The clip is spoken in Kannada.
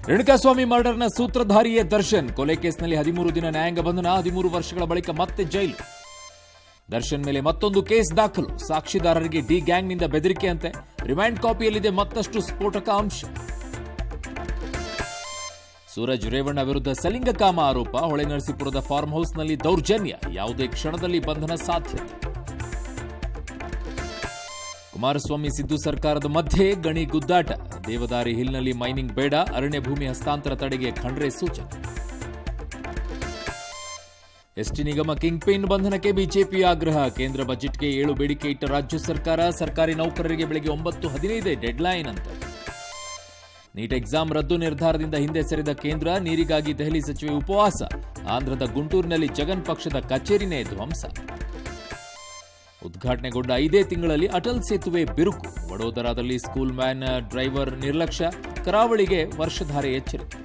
ರೇಣುಕಾಸ್ವಾಮಿ ಮರ್ಡರ್ನ ಸೂತ್ರಧಾರಿಯೇ ದರ್ಶನ್. ಕೊಲೆ ಕೇಸ್ನಲ್ಲಿ 13 ದಿನ ನ್ಯಾಯಾಂಗ ಬಂಧನ, 13 ವರ್ಷಗಳ ಬಳಿಕ ಮತ್ತೆ ಜೈಲು. ದರ್ಶನ್ ಮೇಲೆ ಮತ್ತೊಂದು ಕೇಸ್ ದಾಖಲು. ಸಾಕ್ಷಿದಾರರಿಗೆ ಡಿ ಗ್ಯಾಂಗ್ನಿಂದ ಬೆದರಿಕೆ ಅಂತೆ. ರಿಮಾಂಡ್ ಕಾಪಿಯಲ್ಲಿದೆ ಮತ್ತಷ್ಟು ಸ್ಫೋಟಕ ಅಂಶ. ಸೂರಜ್ ರೇವಣ್ಣ ವಿರುದ್ಧ ಸಲಿಂಗಕಾಮ ಆರೋಪ. ಹೊಳೆನರಸೀಪುರದ ಫಾರ್ಮ್ ಹೌಸ್ನಲ್ಲಿ ದೌರ್ಜನ್ಯ. ಯಾವುದೇ ಕ್ಷಣದಲ್ಲಿ ಬಂಧನ ಸಾಧ್ಯತೆ. ಕುಮಾರಸ್ವಾಮಿ ಸಿದ್ದು ಸರ್ಕಾರದ ಮಧ್ಯೆ ಗಣಿ ಗುದ್ದಾಟ. ದೇವದಾರಿ ಹಿಲ್ನಲ್ಲಿ ಮೈನಿಂಗ್ ಬೇಡ, ಅರಣ್ಯ ಭೂಮಿ ಹಸ್ತಾಂತರ ತಡೆಗೆ ಖಂಡ್ರೆ ಸೂಚನೆ. ಎಸ್ಟಿ ನಿಗಮ ಕಿಂಗ್ ಪಿನ್ ಬಂಧನಕ್ಕೆ ಬಿಜೆಪಿ ಆಗ್ರಹ. ಕೇಂದ್ರ ಬಜೆಟ್ಗೆ 7 ಬೇಡಿಕೆ ಇಟ್ಟ ರಾಜ್ಯ ಸರ್ಕಾರ. ಸರ್ಕಾರಿ ನೌಕರರಿಗೆ ಬೆಳಗ್ಗೆ 9:15 ಡೆಡ್ಲೈನ್ ಅಂತ. ನೀಟ್ ಎಕ್ಸಾಮ್ ರದ್ದು ನಿರ್ಧಾರದಿಂದ ಹಿಂದೆ ಸರಿದ ಕೇಂದ್ರ. ನೀರಿಗಾಗಿ ದೆಹಲಿ ಸಚಿವೆ ಉಪವಾಸ. ಆಂಧ್ರದ ಗುಂಟೂರಿನಲ್ಲಿ ಜಗನ್ ಪಕ್ಷದ ಕಚೇರಿನೇ ಧ್ವಂಸ. ಉದ್ಘಾಟನೆಗೊಂಡ 5 ತಿಂಗಳಲ್ಲಿ ಅಟಲ್ ಸೇತುವೆ ಬಿರುಕು. ವಡೋದರಾದಲ್ಲಿ ಸ್ಕೂಲ್ ವ್ಯಾನ್ ಡ್ರೈವರ್ ನಿರ್ಲಕ್ಷ್ಯ. ಕರಾವಳಿಗೆ ವರ್ಷಧಾರೆ ಎಚ್ಚರಿಕೆ.